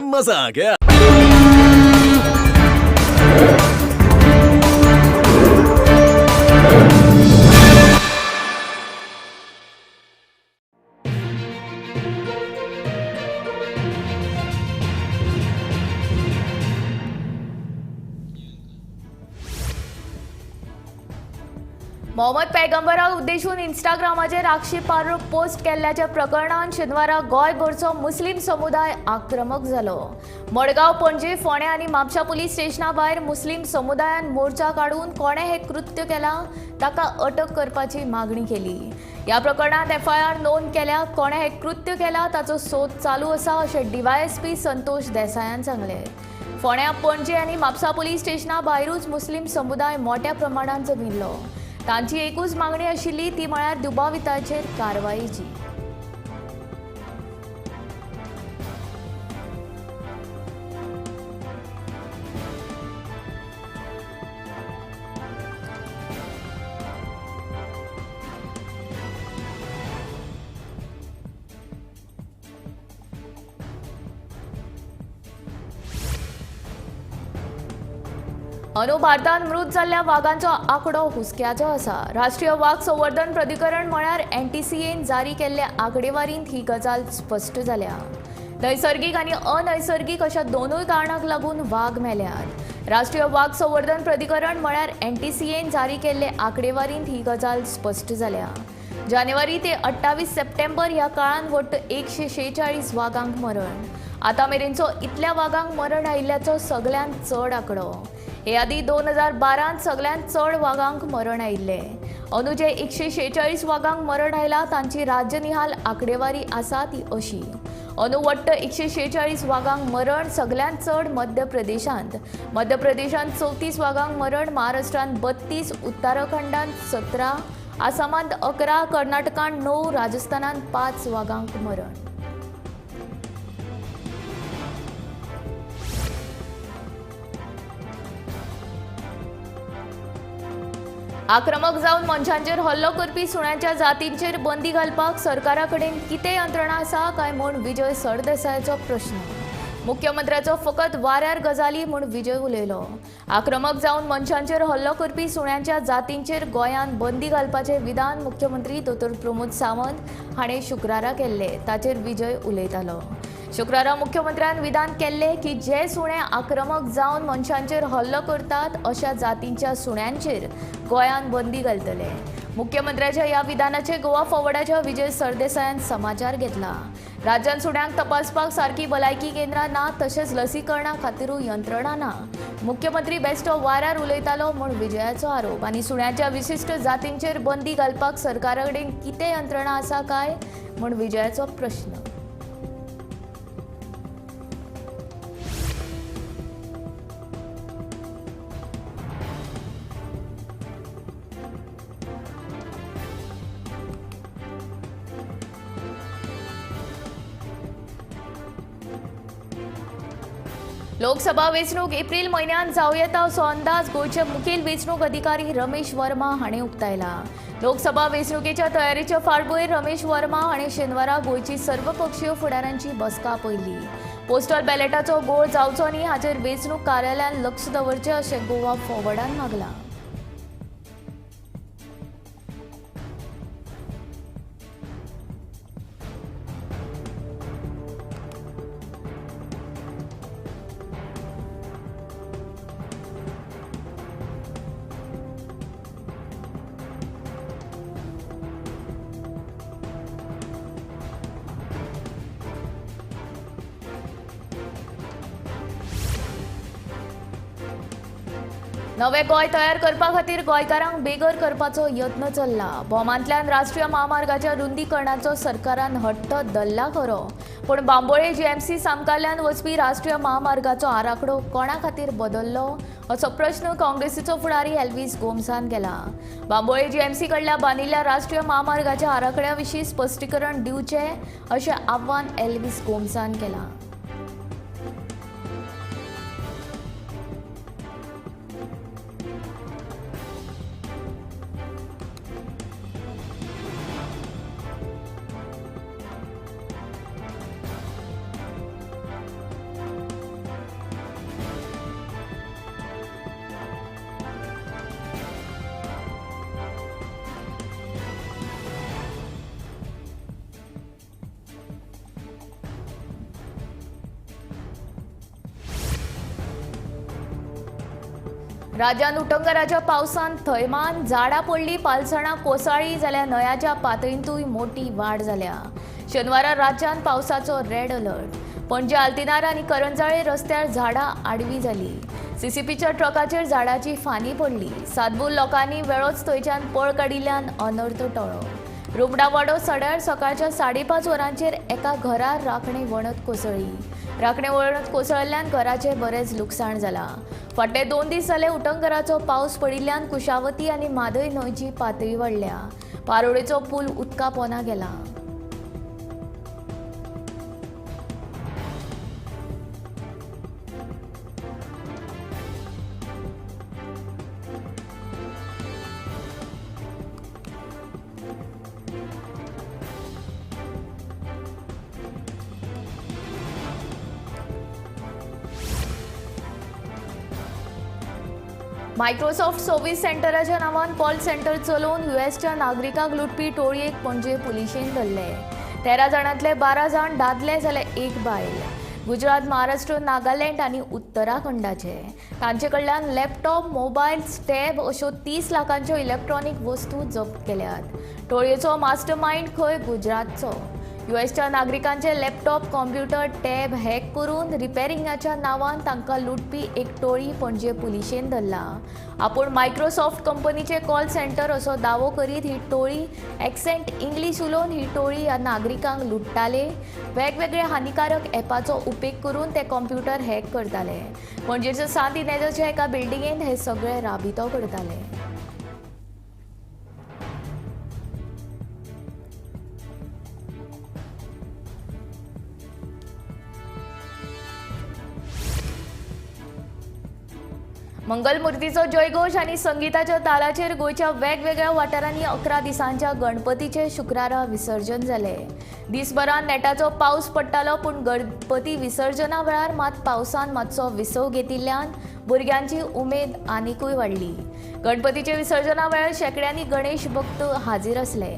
मजा आ गया। मोहम्मद पैगंबराक उद्देशून इंस्टाग्रामाचेर आक्षेपार्ह पोस्ट केल्ल्याच्या प्रकरणान शेनवारा गोंयभरचो मुस्लीम समुदाय आक्रमक जालो। मडगांव, पणजी, फोंडें आनी म्हापशा पुलीस स्टेशना भायर मुस्लीम समुदायान मोर्चा काडून कोणे हे कृत्य केलां ताका अटक करपाची मागणी केली। ह्या प्रकरणात एफआयआर नोंद केल्या। कोणे हे कृत्य केला ताचो सोद चालू आसा अशें डीवायएसपी संतोष देसायान सांगलें। फोंड्यां, पणजी आनी म्हापसा पुलीस स्टेशना भायरूच मुस्लीम समुदाय मोठ्या प्रमाणात जमिल्लो। तांची एकूच मागणी आशिल्ली ती म्हळ्यार दुबाविताचेर कारवायेची। अंदू भारतांत मृत जाल्ल्या वाघांचो आंकडो हुस्क्याचो आसा। राष्ट्रीय वाघ संवर्धन प्राधिकरण म्हळ्यार एनटीसीएन जारी केल्ल्या आंकडेवारींत ही गजाल स्पश्ट जाल्या। नैसर्गीक आनी अनैसर्गीक अशा दोनूय कारणांक लागून वाघ मेल्यात। राष्ट्रीय वाघ संवर्धन प्राधिकरण म्हळ्यार एनटीसीएन जारी केल्ले आंकडेवारींत ही गजाल स्पश्ट जाल्या। जानेवारी ते 28 सप्टेंबर ह्या काळांत वट्ट 146 वाघांक मरण। आतां मेरेनचो इतल्या वाघांक मरण आयिल्ल्याचो सगळ्यांत चड आंकडो। हे आदी 2012 सगळ्यांत चड वाघांक मरण आयिल्ले। अंदू जे 146 वाघांक मरण आयला तांची राज्यनिहाल आंकडेवारी आसा ती अशी। अंदू वट्ट 146 वाघांक मरण, सगळ्यांत चड मध्य प्रदेशांत 34 वाघांक मरण, महाराष्ट्रांत 32, उत्तराखंडांत 17, आसामांत 11, कर्नाटकांत 9, राजस्थानांत 5 वाघांक मरण। आक्रमक जावन मनशांचेर हल्लो करपी सुण्यांच्या जातींचेर बंदी घालपाक सरकारा कडेन कितें यंत्रणा आसा काय म्हूण विजय सरदेसायाचो प्रश्न। मुख्यमंत्र्याचो फकत वाऱ्यार गजाली म्हूण विजय उलयलो। आक्रमक जावन मनशांचेर हल्लो करपी सुण्यांच्या जातींचेर गोंयांत बंदी घालपाचें विधान मुख्यमंत्री दोतोर प्रमोद सावंत हाणें शुक्रारा केल्लें, ताचेर विजय उलयतालो। शुक्रारा मुख्यमंत्र्यान विधान केल्लें की जे सुणे आक्रमक जावन मनशांचेर हल्लो करतात अशा जातींच्या सुण्यांचेर गोंयांत बंदी घालतले। मुख्यमंत्र्याच्या ह्या विधानाचे गोवा फॉरवर्डाच्या विजय सरदेसायान समाचार घेतला। राज्यांत सुण्यांक तपासपाक सारकी भलायकी केंद्रां ना, तशेंच लसीकरणा खातीरूय यंत्रणा ना। मुख्यमंत्री बेश्टो वाऱ्यार उलयतालो म्हूण विजयाचो आरोप। आनी सुण्यांच्या विशिश्ट जातींचेर बंदी घालपाक सरकारा कडेन कितें यंत्रणा आसा काय म्हूण विजयाचो प्रश्न। लोकसभा वेंचणूक एप्रील म्हयन्यात जावं येता असो अंदाज गोंयचे मुखेल वेंचणूक अधिकारी रमेश वर्मा हाणें उक्तायला। लोकसभा वेंचणुकेच्या तयारेच्या फाटभुंयेर रमेश वर्मा हाणें शेनवारा गोंयची सर्वपक्षीय फुडाऱ्यांची बसका आपयली। पोस्टल बॅलेटाचो घोळ जावचो न्ही हाचेर वेंचणूक कार्यालयान लक्ष दवरचें अशें गोवा फॉरवर्डान मागलां। नवे गोंय तयार करपा खातीर गोंयकारांक बेघर करपाचो यत्न चल्ला। बोमांतल्यान राष्ट्रीय महामार्गाच्या रुंदीकरणाचो सरकारान हट्ट धरला खरो, पूण बांबोळे जीएमसी सामकाल्यान वचपी राष्ट्रीय महामार्गाचो आराखडो कोणा खातीर बदल्लो असो प्रश्न काँग्रेसीचो फुडारी एल्विस गोमसान केला। बांबोळे जीएमसी कडल्या बांदिल्ल्या राष्ट्रीय महामार्गाच्या आराखड्या विशीं स्पश्टीकरण दिवचें अशें आव्हान एल्विस गोमसान केलां। राज्यात उटंगराच्या पावसान थैमान झाडां पडली, पालसणां कोसळ्ळी जाल्यार न्हंयाच्या पातळींतूय मोठी वाड जाल्या. शेनवारा राज्यात पावसाचो रेड अलर्ट. पणजे आल्तिनार आनी करंजाळे रस्त्यार झाडां आडवी जाली. सीसीपीच्या ट्रकाचेर झाडाची फानी पडली. सातबूल लोकांनी वेळोच थंयच्यान पळ काडिल्ल्यान अनर्थ टळ्ळो. रुमडा वाडो सड्यार सकाळच्या 5:30 वरांचेर एका घरार राखणे वणत कोसळ्ळी. राखणे वणत कोसळिल्ल्यान घराचें बरेंच लुकसाण जालां. फाटले 2 दीस जाले उटंगराचो पावस पडिल्ल्यान कुशावती आनी म्हादय न्हंयची पातळी वाडल्या. पारोळेचो पूल उदका पोंदा गेला. मायक्रोसॉफ्ट सर्व्हिस सेंटराच्या नांवान कॉल सेंटर चलोवन युएसच्या नागरिकांक लुटपी टोळयेक पणजे पुलिशेन धरले. 13 जाणांतले 12 जाण दादले जाल्यार 1 बायल. गुजरात, महाराष्ट्र, नागालँड आनी उत्तराखंडाचे. तांचे कडल्यान लॅपटॉप, मोबायल्स, टॅब अश्यो 30 लाखांच्यो इलेक्ट्रॉनिक वस्तू जप्त केल्यात. टोळयेचो मास्टरमाइंड खंय गुजरातचो. युएसच्या नागरिकांचे लॅपटॉप, कॉम्प्युटर, टॅब हॅक करून रिपेरिंगाच्या नांवान तांकां लुटपी एक टोळी पणजे पुलिशेन धरला. आपूण मायक्रोसॉफ्ट कंपनीचे कॉल सेंटर असो दावो करीत ही टोळी एक्सेंट इंग्लीश उलोवन ही टोळी ह्या नागरिकांक लुटताले. वेगवेगळ्या हानिकारक ॲपाचो उपेग करून ते कॉम्प्युटर हॅक करताले. पणजेच्या सांत इनेजाच्या एका बिल्डिंगेंत हे सगळे राबितो करताले. मंगलमुर्तीचो जयघोष आनी संगीताच्या तालाचेर गोंयच्या वेगवेगळ्या वाठारांनी 11 दिसांच्या गणपतीचे शुक्रारा विसर्जन जाले. दिसभरान नेटाचो पावस पडटालो, पूण गणपती विसर्जना वेळार मात पावसान मातसो विसव घेतिल्ल्यान भुरग्यांची उमेद आनिकूय वाडली. गणपतीचे विसर्जना वेळार शेकड्यांनी गणेश भक्त हाजीर आसले.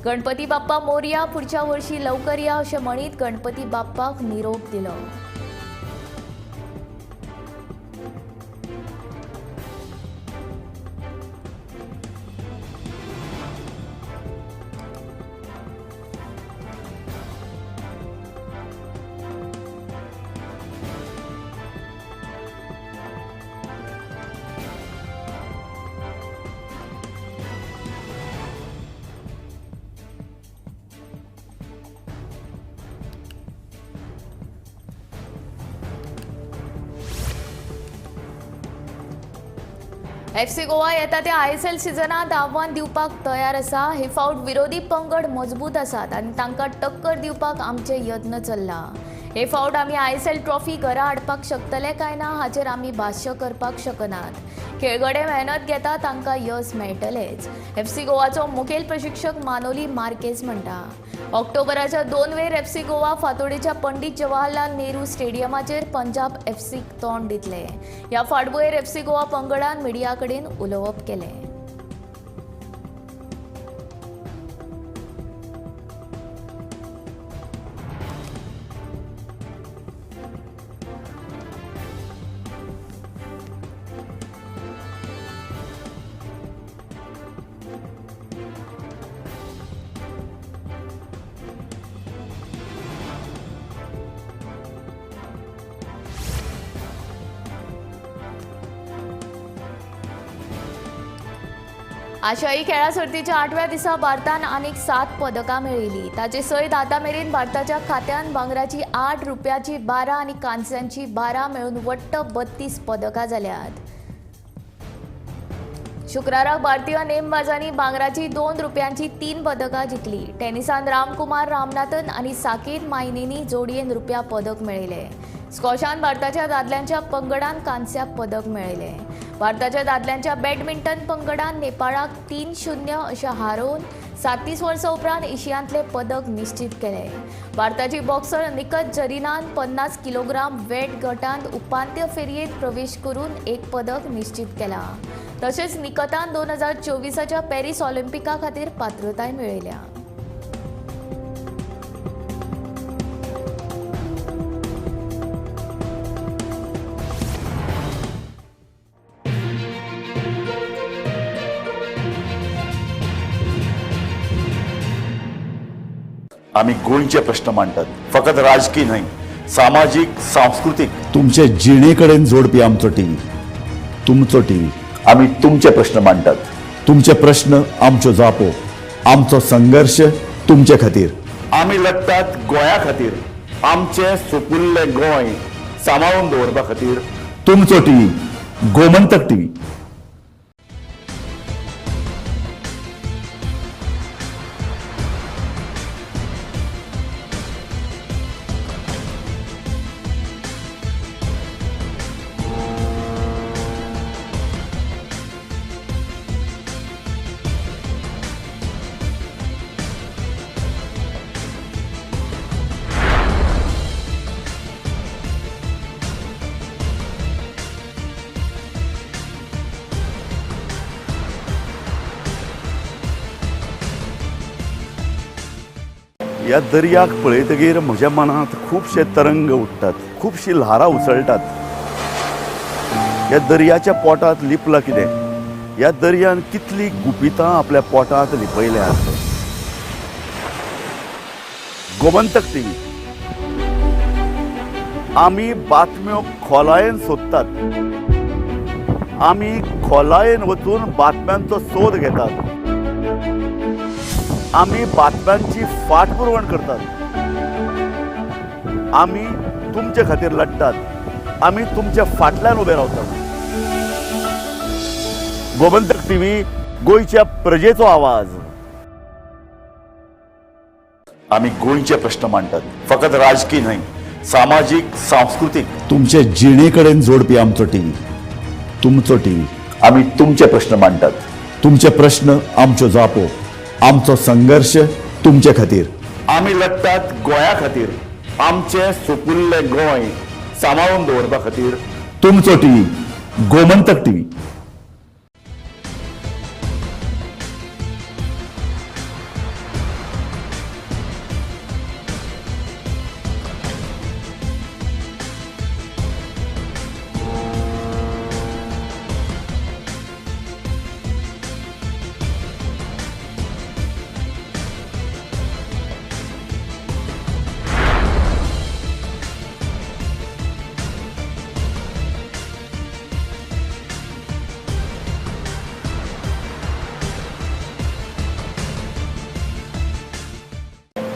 गणपती बाप्पा मोरया, पुढच्या वर्षी लवकर या अशें म्हणीत गणपती बाप्पाक निरोप दिलो. एफसी गोवा येता त्या ISL सिजनात आव्हान दिवपाक तयार आसा. हे फावट विरोधी पंगड मजबूत आसात आनी तांकां टक्कर दिवपाक आमचे यत्न चल्ला. हे फावट आमी ISL ट्रॉफी घरा हाडपाक शकतले काय ना हाचेर आमी भाश्य करपाक शकनात. खेळगडे मेहनत घेता तांकां यश मेळटलेच, एफसी गोवाचो मुखेल प्रशिक्षक मानोली मार्केज म्हणटा. ऑक्टोबराच्या 2 वेर एफसी गोवा फातोडेच्या पंडीत जवाहरलाल नेहरू स्टेडियमाचेर पंजाब एफसीक तोंड दितले. ह्या फाटभुंयेर एफसी गोवा पंगडान मिडिया कडेन उलोवप केलें. आशियाई खेळा सर्तीच्या 8व्या दिसा भारतान आनीक 7 पदकां मेळयली. ताचे सयत आतां मेरेन भारताच्या खात्यान भांगराची 8, रुप्याची 12 आनी कांस्यांची 12 मेळून वट्ट 32 पदकां जाल्यात. शुक्राराक भारतीय नेमबाजांनी भांगराची 2, रुप्यांची 3 पदकां जिखली. टेनिसान रामकुमार रामनाथन आनी साकेत मायनीनी जोडयेन रुप्या पदक मेळयले. स्कॉशान भारताच्या दादल्यांच्या पंगडान कांस्य पदक मेळयले. भारताच्या दादल्यांच्या बॅडमिंटन पंगडान नेपाळाक 3-0 अशें हारोवन 37 वर्सां उपरांत एशियांतले पदक निश्चित केले. भारताची बॉक्सर निकत झरीनान 50 किलोग्राम वेट गटांत उपांत्य फेरयेंत प्रवेश करून 1 पदक निश्चित केला. तशेंच निकतान 2024च्या पॅरिस ऑलिंपिका खातीर पात्रताय मेळयल्या. आम्ही गोंयचे प्रश्न मांडटात, फकत राजकीय न्हय, सामाजीक सांस्कृतिक. तुमचे जिणेकडेन जोडपी आमचो टीव्ही, तुमचो टीव्ही. आम्ही तुमचे प्रश्न मांडटात. तुमचे प्रश्न आमच्यो जापो, आमचो संघर्ष तुमचे खातीर. आम्ही लढटात गोंया खातीर, आमचे सोपुल्ले गोंय सांबाळून दवरपा खातीर. तुमचो टीव्ही, गोमंतक टीव्ही. ह्या दर्याक पळयतकीर म्हज्या मनांत खुबशे तरंग उठतात, खुबशी ल्हारां उसळटात. ह्या दर्याच्या पोटांत लिपलां कितें? ह्या दर्यान कितली गुपितां आपल्या पोटांत लिपयल्यात. गोमंतक टीव्ही. आमी बातम्यो खोलायेन सोदतात. आमी खोलायेन वचून बातम्यांचो सोद घेतात. आम्ही बातम्यांची फाटपुरवण करतात. आम्ही तुमचे खातीर लढटात. आम्ही तुमच्या फाटल्यान उबे रावतात. गोमंतक टीव्ही, गोंयच्या प्रजेचो आवाज. आम्ही गोंयचे प्रश्न मांडटात, फकत राजकीय न्हय, सामाजीक सांस्कृतिक. तुमचे जिणेकडेन जोडपी आमचो टीव्ही, तुमचो टीव्ही. आम्ही तुमचे प्रश्न मांडटात. तुमचे प्रश्न आमच्यो जापो, आमचो संघर्ष तुमचे खातीर. आम्ही लढटात गोंया खातीर, आमचे सोपुल्ले गोंय सांबाळून दवरपा खातीर. तुमचो टीव्ही, गोमंतक टीव्ही.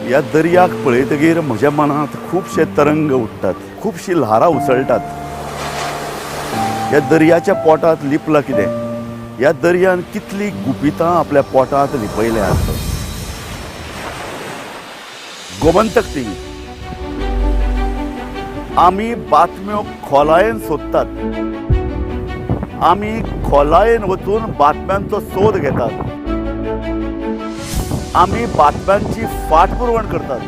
ह्या दर्याक पळयतकीर म्हज्या मनांत खुबशे तरंग उठतात, खुबशी ल्हारां उसळटात. ह्या दर्याच्या पोटांत लिपलां कितें? ह्या दर्यान कितली गुपितां आपल्या पोटांत लिपयल्यात. गोमंतक टीव्ही. आमी बातम्यो खोलायेन सोदतात. आमी खोलायेन वचून बातम्यांचो सोद घेतात. आम्ही बातम्यांची फाटपुरवण करतात.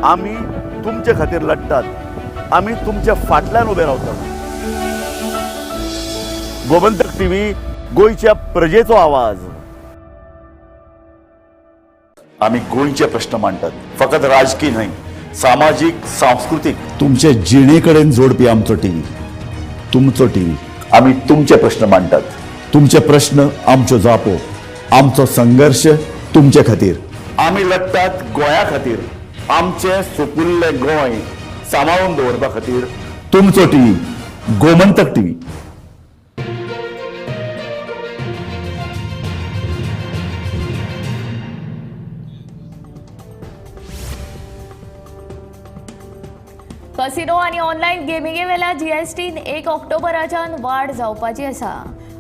आम्ही तुमचे खातीर लढटात. आम्ही तुमच्या फाटल्यान उबे रावतात. गोमंतक टीव्ही, गोंयच्या प्रजेचो आवाज. आम्ही गोंयचे प्रश्न मांडटात, फकत राजकीय न्हय, सामाजीक सांस्कृतिक. तुमचे जिणेकडेन जोडपी आमचो टीव्ही, तुमचो टीव्ही. आम्ही तुमचे प्रश्न मांडटात. तुमचे प्रश्न आमच्यो जापो, आमचो संघर्ष तुमचे खातीर. आम्ही लढटात गोंया खातीर, आमचे सोपुल्ले गोंय सांबाळून दवरपा खातीर. तुमचो टीव्ही, गोमंतक टीव्ही. कसिनो आणि ऑनलायन गेमिंगे वेल्या जीएसटीन 1 ऑक्टोबराच्यान वाड जावपाची आसा.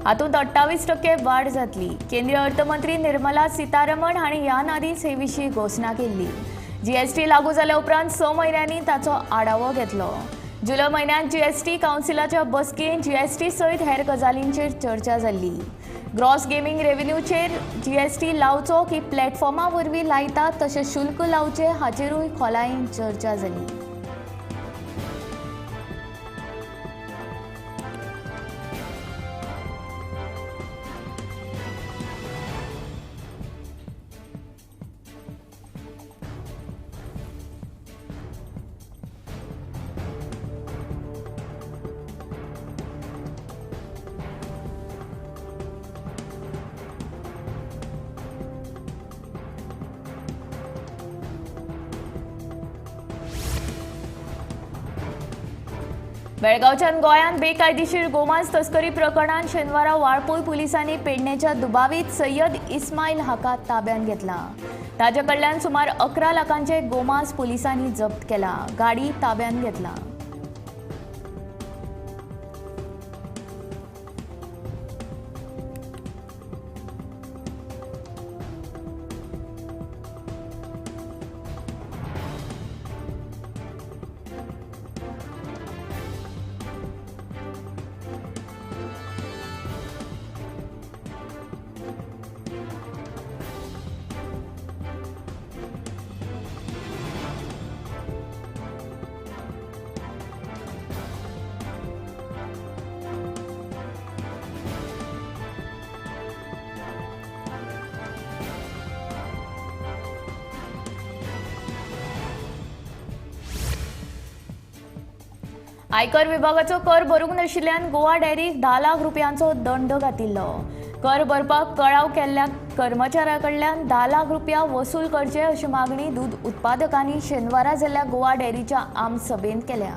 हातूंत 28% वाड जातली. केंद्रीय अर्थमंत्री निर्मला सीतारमण हांणी ह्या आदींच हे विशीं घोशणा केल्ली. जीएसटी लागू जाल्या उपरांत 6 म्हयन्यांनी ताचो आढावो घेतलो. जुलय म्हयन्यांत जीएसटी कावन्सिलाच्या बसकेंत जीएसटी सयत हेर गजालींचेर चर्चा जाल्ली. ग्रॉस गेमिंग रेव्हेन्यूचेर जीएसटी लावचो की प्लॅटफॉर्मा वरवीं लायतात तशें शुल्क लावचे हाचेरूय खोलायेन चर्चा जाली. बेळगावच्यान गोंयांत बेकायदेशीर गोमांस तस्करी प्रकरणात शेनवारा वाळपय पुलिसांनी पेडणेच्या दुबावीत सय्यद इस्माईल हाका ताब्यात घेतला. ताचे कडल्यान सुमार 11 लाखांचे गोमांस पुलिसांनी जप्त केला. गाडी ताब्यात घेतला. आयकर विभागाचो कर भरूंक नाशिल्ल्यान गोवा डेअरीक 10 लाख रुपयांचो दंड घातिल्लो. कर भरपाक कळाव केल्ल्या कर्मचाऱ्याकडल्यान 10 लाख रुपया वसूल करचे अशी मागणी दूध उत्पादकांनी शेनवारा जाल्ल्या गोवा डेअरीच्या आम सभेत केल्या.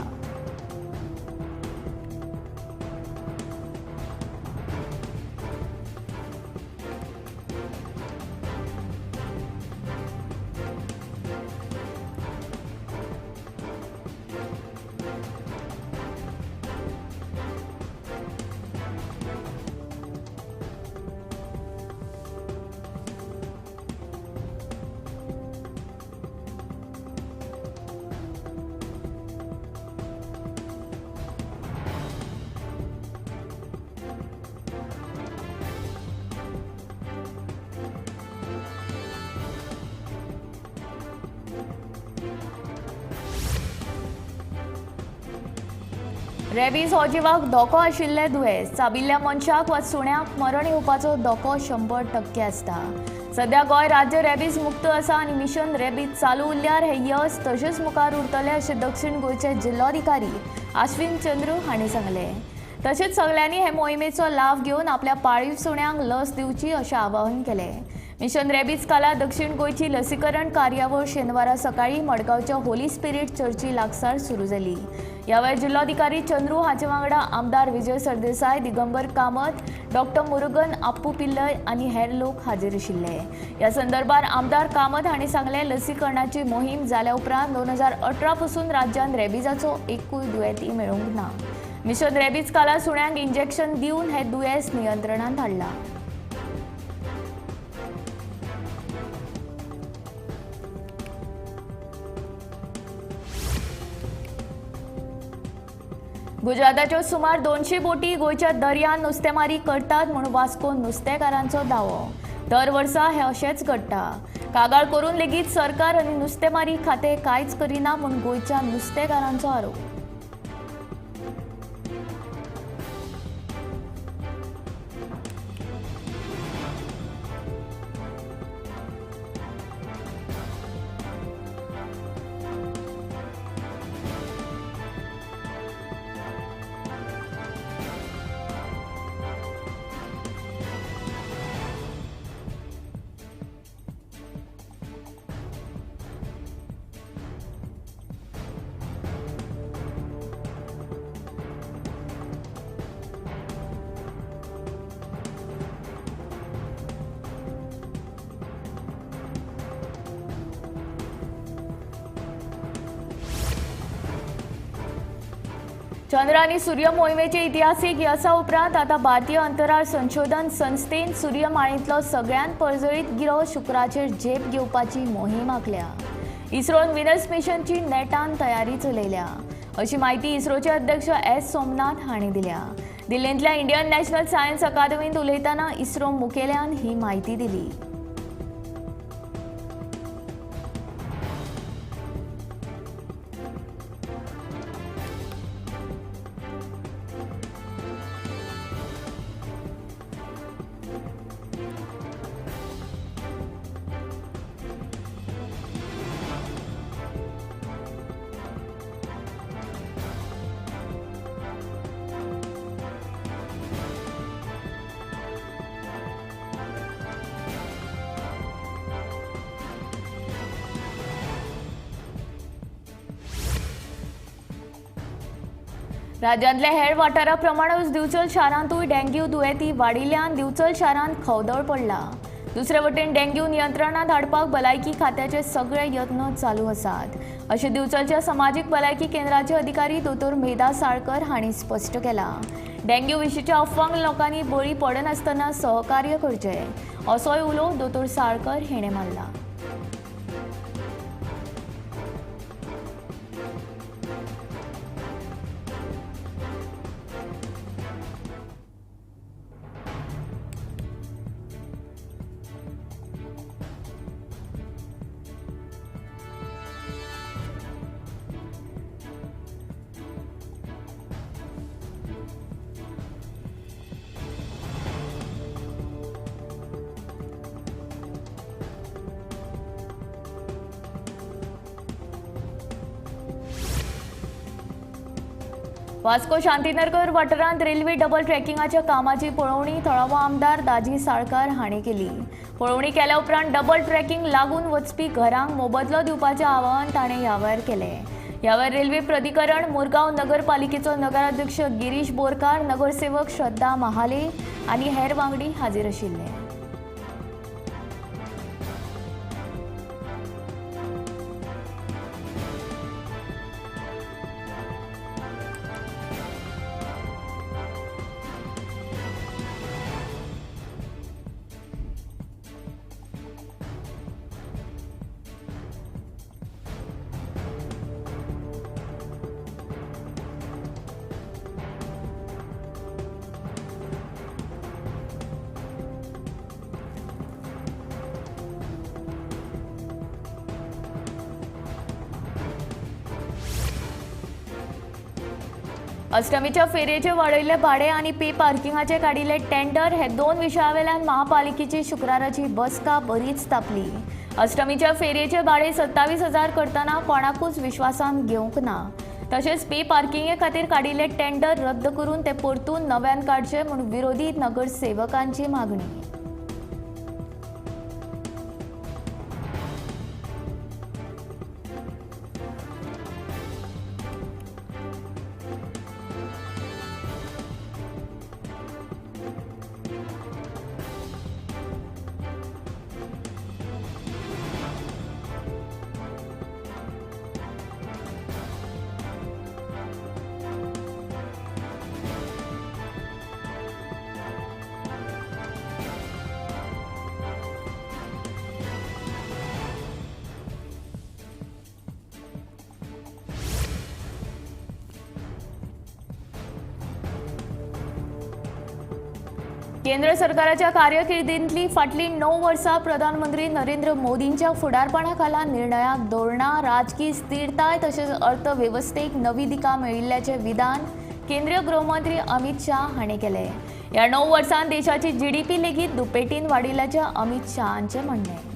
रेबीज हो जिवाक धोको आशिल्लें दुयेंस. चाबिल्ल्या मनशाक वा सुण्याक मरण येवपाचो धोको 100% आसता. सध्या गोंय राज्य रेबीज मुक्त आसा आनी मिशन रेबीज चालू उरल्यार हे यश तशेंच मुखार उरतलें अशें दक्षिण गोंयचे जिल्लोधिकारी आश्विन चंद्रू हांणी सांगलें. तशेंच सगळ्यांनी हे मोहिमेचो लाव घेवन आपल्या पाळीव सुण्यांक लस दिवची अशें आवाहन केलें. मिशन रेबीज काला दक्षिण गोंयची लसीकरण कार्यावळ शेनवारा सकाळी मडगांवच्या होली स्पिरीट चर्ची लागसार सुरू जाली. ह्या वेळार जिल्लोधिकारी चंद्रू हांचे वांगडा आमदार विजय सरदेसाय, दिगंबर कामत, डॉक्टर मुरुगन आप्पू पिल्लय आनी हेर लोक हाजीर आशिल्ले. ह्या संदर्भात आमदार कामत हांणी सांगलें, लसीकरणाची मोहीम जाल्या उपरांत 2018 पासून राज्यांत रेबीजाचो एकूय दुयेंती मेळूंक ना. मिशन रेबीज काला सुण्यांक इंजेक्शन दिवन हे दुयेंस नियंत्रणांत हाडला. गुजराताच्यो सुमार 200 बोटी गोंयच्या दर्यांत नुस्तेमारी करतात म्हूण वास्को नुस्तेकारांचो दावो. दर वर्सा हे अशेंच घडटा. कागाळ करून लेगीत सरकार आनी नुस्तेमारी खातें कांयच करिना म्हूण गोंयच्या नुस्तेकारांचो आरोप. चंद्र आनी सूर्य मोहिमेचे इतिहासीक यशा उपरांत आता भारतीय अंतराळ संशोधन संस्थेन सूर्यमाळेंतलो सगळ्यांत पळजळीत गिरो शुक्राचेर झेप घेवपाची मोहीम आंखल्या. इस्रोन विनस मिशनची नेटान तयारी चलयल्या अशी माहिती इस्रोचे अध्यक्ष एस सोमनाथ हांणी दिल्या. दिल्लींतल्या इंडियन नॅशनल सायन्स अकादमींत उलयतना इस्रो मुखेल्यान ही माहिती दिली. राज्यांतल्या हेर वाठारा प्रमाणच दिवचल शारांतूय डेंग्यू दुयेंती वाडिल्ल्यान दिवचल शारांत खवदळ पडला. दुसरे वटेन डेंग्यू नियंत्रणात हाडपाक भलायकी खात्याचे सगळे यत्न चालू आसात, अशें दिवचलच्या समाजीक भलायकी केंद्राचे अधिकारी दोतोर मेधा साळकर हांणी स्पश्ट केलां. डेंग्यू विशींच्या अफवांक लोकांनी बळी पडनासतना सहकार्य करचें, असोय उलो दोतोर साळकर हाणें मारला. वास्को शांतीनगर वाठारांत रेल्वे डबल ट्रॅकिंगाच्या कामाची पळोवणी थळावो आमदार दाजी साळकार हांणी केली. पळोवणी केल्या उपरांत डबल ट्रॅकिंग लागून वचपी घरांक मोबदलो दिवपाचें आवाहन ताणें ह्या वेळार केलें. ह्या वेळार रेल्वे प्राधिकरण, मुरगांव नगरपालिकेचो नगराध्यक्ष गिरीश बोरकार, नगरसेवक श्रद्धा महाले आनी हेर वांगडी हाजीर आशिल्ले. अष्टमीच्या फेरयेचे वाडयल्ले भाडे आनी पे पार्किंगाचे काडिल्ले टेंडर हे दोन विशयावेल्यान महापालिकेची शुक्राराची बसका बरीच तापली. अष्टमीच्या फेरयेचे भाडे 27,000 करतना कोणाकूच विश्वासान घेवंक ना. तशेंच पे पार्किंगे खातीर काडिल्ले टेंडर रद्द करून ते परतून नव्यान काडचे म्हूण विरोधी नगरसेवकांची मागणी. केंद्र सरकाराच्या कारकिर्दींतली फाटली 9 वर्सां प्रधानमंत्री नरेंद्र मोदींच्या फुडारपणाखाला निर्णयाक धोरणां, राजकीय स्थिरताय तशेंच अर्थवेवस्थेक नवी दिका मेळिल्ल्याचें विधान केंद्रीय गृहमंत्री अमित शाह हांणी केलें. ह्या 9 वर्सांत देशाची GDP लेगीत दुपेटीन वाडिल्ल्याचें अमित शाहांचें म्हणणें.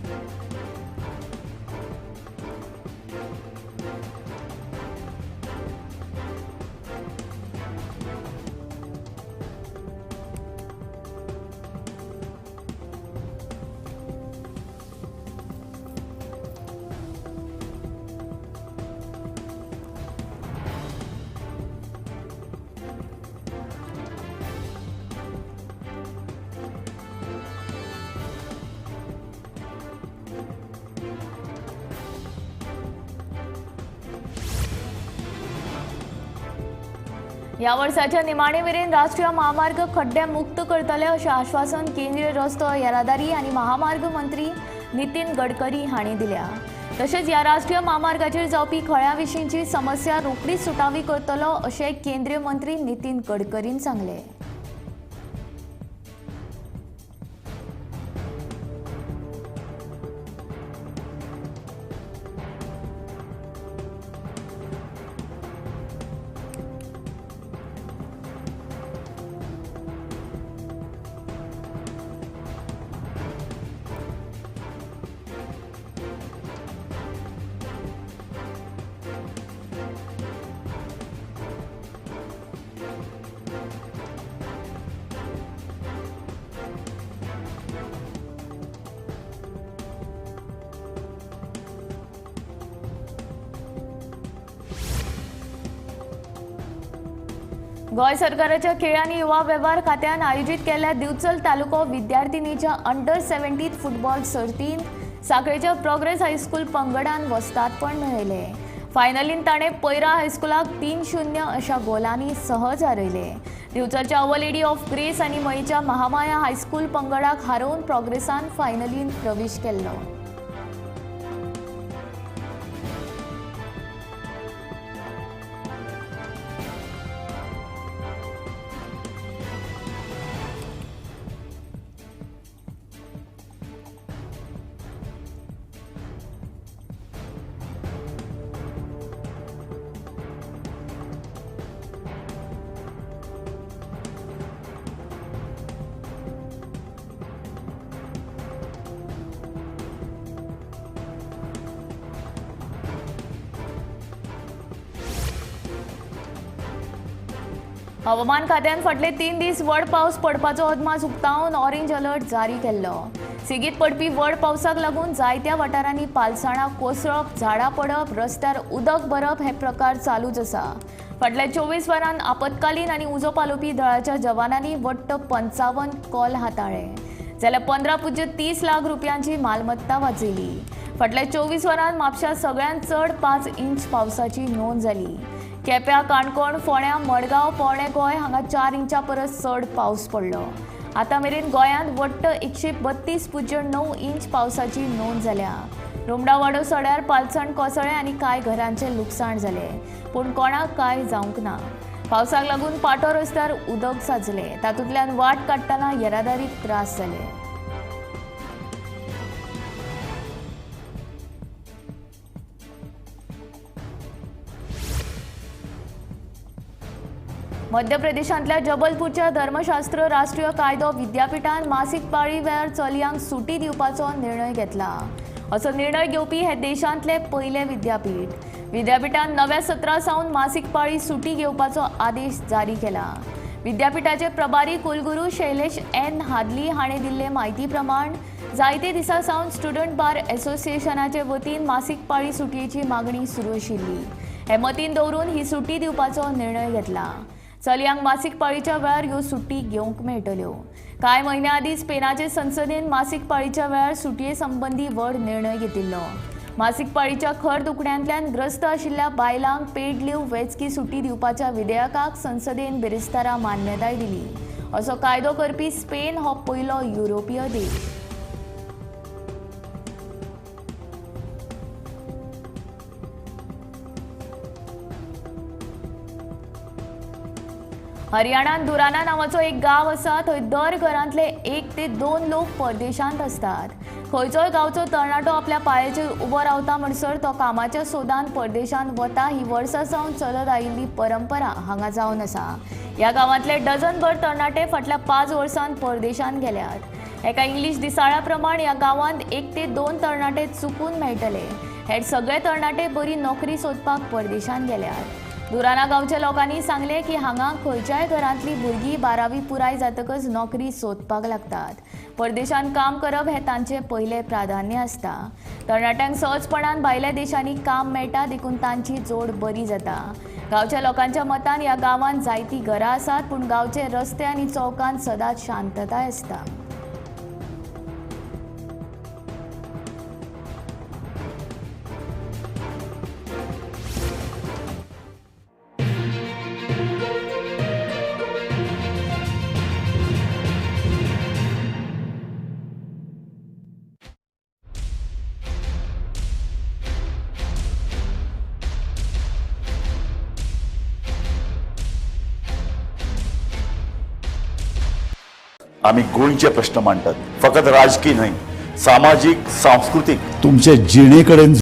ह्या वर्साच्या निमाणे मेरेन राष्ट्रीय महामार्ग खड्डे मुक्त करतले अशें आश्वासन केंद्रीय रस्तो येरादारी आनी महामार्ग मंत्री नितीन गडकरी हांणी दिल्या. तशेंच ह्या राष्ट्रीय महामार्गाचेर जावपी खळ्यां विशींची समस्या रोखडीच सुटावी करतलो अशें केंद्रीय मंत्री नितीन गडकरीन सांगलें. गोय सरकाराच्या खेळ आणि युवा वेव्हार खात्यान आयोजित केल्ल्या दिवचल तालुको विद्यार्थिनीच्या अंडर 17 फुटबॉल सर्तीन साखळेच्या प्रोग्रेस हायस्कूल पंगडान वस्तादपण मेळयले. फायनलीन ताणे पैरा हायस्कुलाक 3-0 अशा गोलांनी सहज हारयले. दिवचलच्या अवर लेडी ऑफ ग्रेस आणि मयेच्या महामाया हायस्कूल पंगडाक हारोवन प्रोग्रेसान फायनलीन प्रवेश केल्लो. हवामान खात्यान फाटले 3 दीस व्हड पावस पडपाचो अदमास उक्तावन ऑरेंज अलर्ट जारी केल्लो. सेगीत पडपी व्हड पावसाक लागून जायत्या वाठारांनी पालसाणां कोसळप, झाडां पडप, रस्त्यार उदक भरप हे प्रकार चालूच आसा. फाटल्या 24 वरांत आपतकालीन आनी उजो पालोवपी दळाच्या जवानांनी वट्ट 55 कॉल हाताळ्ळे. जाल्यार 15.30 लाख रुपयांची मालमत्ता वाचयली. फाटल्या 24 वरांत म्हापशां सगळ्यांत चड 5 इंच पावसाची नोंद जाली. केप्यां, काणकोण, फोंड्यां, मडगांव, पोवणे गोंय हांगा 4 इंचां परस चड पावस पडलो. आतां मेरेन गोंयांत वट्ट 132.9 इंच पावसाची नोंद जाल्या. रुमडा वाडो सड्यार पालसण कोसळ्ळे आनी कांय घरांचें लुकसाण जालें, पूण कोणाक कांय जावंक ना. पावसाक लागून पाटो रस्त्यार उदक साचलें. तातूंतल्यान वाट काडटना येरादारीक त्रास जाले. मध्य प्रदेशांतल्या जबलपूरच्या धर्मशास्त्र राष्ट्रीय कायदो विद्यापीठान मासीक पाळी वेळार चलयांक सुटी दिवपाचो निर्णय घेतला. असो निर्णय घेवपी हे देशांतले पयले विद्यापीठ. विद्यापीठान नव्या सत्रा सावन मासीक पाळी सुटी घेवपाचो आदेश जारी केला. विद्यापीठाचे प्रभारी कुलगुरू शैलेश एन हादली हाणें दिल्ले म्हायती प्रमाण जायते दिसा सावन स्टुडंट बार असोसिएशनाचे वतीन मासीक पाळी सुटयेची मागणी सुरू आशिल्ली. हे मतीन दवरून ही सुटी दिवपाचो निर्णय घेतला. चलयांक मासीक पाळीच्या वेळार ह्यो सुटी घेवंक मेळटल्यो. कांय म्हयन्या आदीं स्पेनाचे संसदेन मासीक पाळीच्या वेळार सुटये संबंधी व्हड निर्णय घेतिल्लो. मासीक पाळीच्या खर दुखण्यातल्यान ग्रस्त आशिल्ल्या बायलांक पेड लीव वेंचकी सुटी दिवपाच्या विधेयकाक संसदेन बिरेस्तारा मान्यताय दिली. असो कायदो करपी स्पेन हो पयलो युरोपीय देश. हरियाणात दुराना नावाचो एक गाव आसा. थंय दर घरांतले 1 ते 2 लोक परदेशांत असतात. खंयचोय गांवचो तरणाटो आपल्या पांयाचेर उबो रावता म्हणसर तो कामाच्या सोदान परदेशांत वता ही वर्सां सावन चलत आयिल्ली परंपरा हांगा जावन आसा. ह्या गांवांतले डझनभर तरणाटे फाटल्या 5 वर्सांत परदेशांत गेल्यात. एका इंग्लीश दिसाळ्या प्रमाण ह्या गांवांत 1 ते 2 तरणाटे चुकून मेळटले. हे सगळे तरणाटे बरी नोकरी सोदपाक परदेशांत गेल्यात. दुराना गांवच्या लोकांनी सांगले की हांगा खंयच्याय घरांतली भुरगीं 12वी पुराय जातकच नोकरी सोदपाक लागतात. परदेशांत काम करप हें तांचें पयलें प्राधान्य आसता. तरणाट्यांक सहजपणान भायल्या देशांनी काम मेळटा, देखून तांची जोड बरी जाता. गांवच्या लोकांच्या मतान ह्या गांवांत जायतीं घरां आसात, पूण गांवचे रस्ते आनी चौकांत सदांच शांतताय आसता. आम्ही गोंयचे प्रश्न मांडटात. फकत राजकीय न्हय, सामाजीक, सांस्कृतीक तुमचे जिणेकडेन